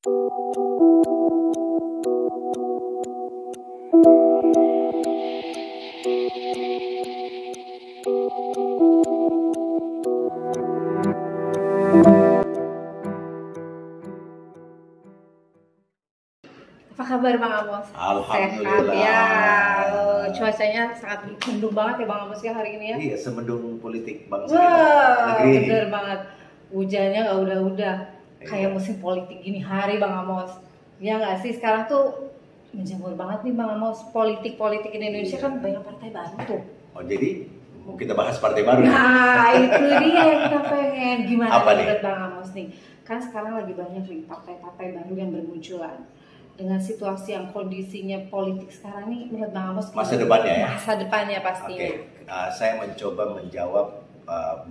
Apa kabar Bang Amos? Alhamdulillah. Sehat ya. Cuacanya sangat mendung banget ya Bang Amos ya hari ini ya. Iya, semendung politik bangsa Wah, negeri ini. bener banget. Hujannya nggak udah-udah. Iya. Kayak musim politik gini hari Bang Amos. Ya nggak sih, sekarang tuh menjamur banget nih Bang Amos. Politik-politik di Indonesia kan banyak partai baru tuh. Oh, jadi mau kita bahas partai baru ya? Nah, itu dia yang kita pengen. Gimana Apa nih? menurut Bang Amos nih? Kan sekarang lagi banyak nih partai-partai baru yang bermunculan. Dengan situasi yang kondisinya politik sekarang nih, menurut Bang Amos Masa depannya ya? Masa depannya pastinya. Oke, saya mencoba menjawab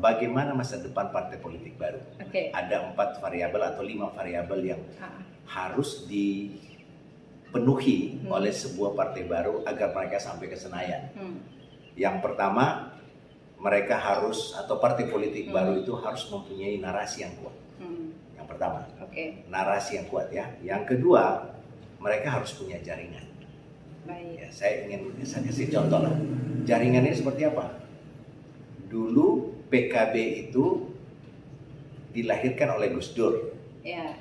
bagaimana masa depan partai politik baru. Oke. Ada 4 variabel atau 5 variabel yang Ah. harus dipenuhi oleh sebuah partai baru agar mereka sampai ke Senayan. Yang pertama, mereka harus, atau partai politik baru itu harus mempunyai narasi yang kuat. Yang pertama, Oke. narasi yang kuat ya. Yang kedua, mereka harus punya jaringan. Baik. Ya, saya kasih contoh lah. Jaringannya seperti apa? Dulu PKB itu dilahirkan oleh Gus Dur Ya.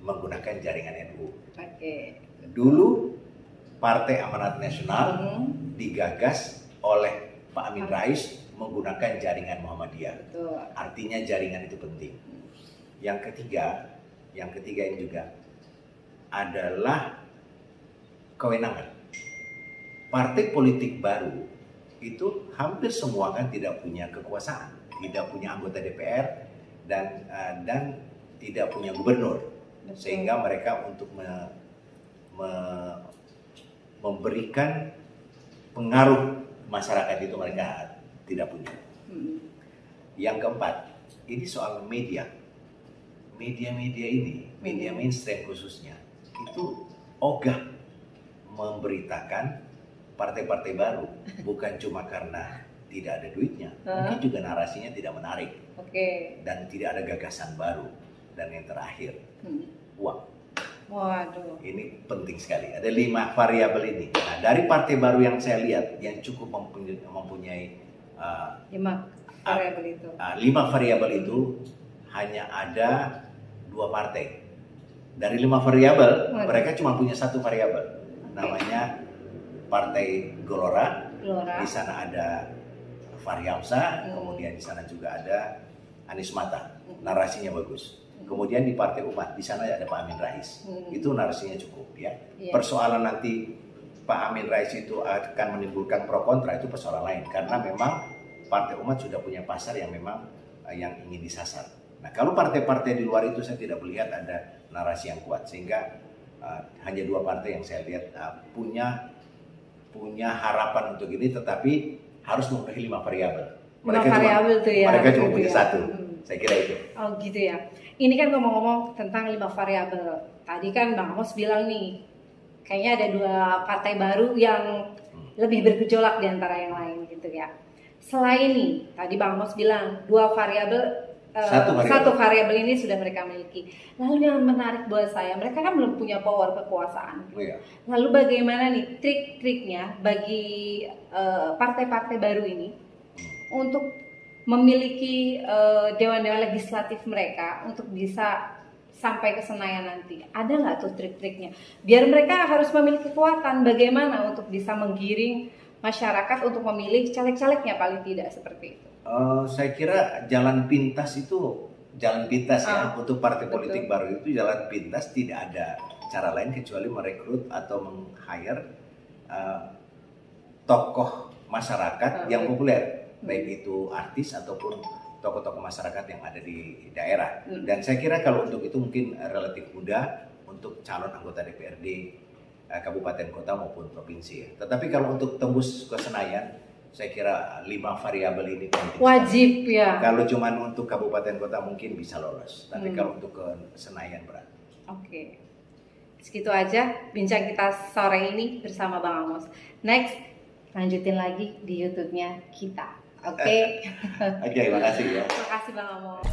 menggunakan jaringan NU. Oke. Dulu Partai Amanat Nasional digagas oleh Pak Amin Rais menggunakan jaringan Muhammadiyah. Betul. Artinya jaringan itu penting. Yang ketiga ini juga adalah kewenangan. Partai politik baru itu hampir semua kan tidak punya kekuasaan, tidak punya anggota DPR dan tidak punya gubernur. Betul. Sehingga mereka untuk memberikan pengaruh masyarakat itu mereka tidak punya. Yang keempat, ini soal media. Media-media ini, media mainstream khususnya, itu ogah memberitakan partai-partai baru. Bukan cuma karena tidak ada duitnya, mungkin juga narasinya tidak menarik. Oke. Dan tidak ada gagasan baru. Dan yang terakhir, uang. Waduh. Ini penting sekali. Ada 5 variabel ini. Nah, dari partai baru yang saya lihat yang cukup mempunyai 5 variabel itu. 5 variabel itu hanya ada 2 partai. Dari 5 variabel, mereka cuma punya 1 variabel. Namanya Partai Gelora. Di sana ada Fahri Hamzah, kemudian di sana juga ada Anies Mata. Narasinya bagus. Kemudian di Partai Umat, di sana ada Pak Amin Rais. Itu narasinya cukup ya. Persoalan nanti Pak Amin Rais itu akan menimbulkan pro kontra, itu persoalan lain. Karena memang Partai Umat sudah punya pasar yang memang yang ingin disasar. Nah, kalau partai-partai di luar itu saya tidak melihat ada narasi yang kuat. Sehingga hanya 2 partai yang saya lihat punya harapan untuk ini, tetapi harus memenuhi 5 variabel. Mereka cuma punya 1. Saya kira itu. Oh gitu ya. Ini kan ngomong-ngomong tentang 5 variabel. Tadi kan Bang Amos bilang nih, kayaknya ada 2 partai baru yang lebih bergejolak di antara yang lain gitu ya. Selain nih, tadi Bang Amos bilang 2 variabel, satu variabel ini sudah mereka miliki. Lalu yang menarik buat saya, mereka kan belum punya power kekuasaan. Oh, iya. Lalu bagaimana nih trik-triknya bagi partai-partai baru ini untuk memiliki dewan-dewan legislatif mereka untuk bisa sampai ke Senayan nanti? Ada nggak tuh trik-triknya? Biar mereka harus memiliki kekuatan, bagaimana untuk bisa menggiring masyarakat untuk memilih caleg-calegnya paling tidak seperti itu? Saya kira jalan pintas ya untuk partai politik baru itu jalan pintas, tidak ada cara lain kecuali merekrut atau meng-hire tokoh masyarakat yang populer, baik itu artis ataupun tokoh-tokoh masyarakat yang ada di daerah. Dan saya kira kalau untuk itu mungkin relatif mudah untuk calon anggota DPRD kabupaten kota maupun provinsi. Tetapi kalau untuk tembus ke Senayan, saya kira 5 variabel ini penting. Wajib ya. Kalau cuma untuk kabupaten kota mungkin bisa lolos, tapi kalau untuk ke Senayan berat. Oke. Segitu aja bincang kita sore ini bersama Bang Amos. Next, lanjutin lagi di YouTube-nya kita. Oke. Oke, makasih ya. Terima kasih Bang Amos.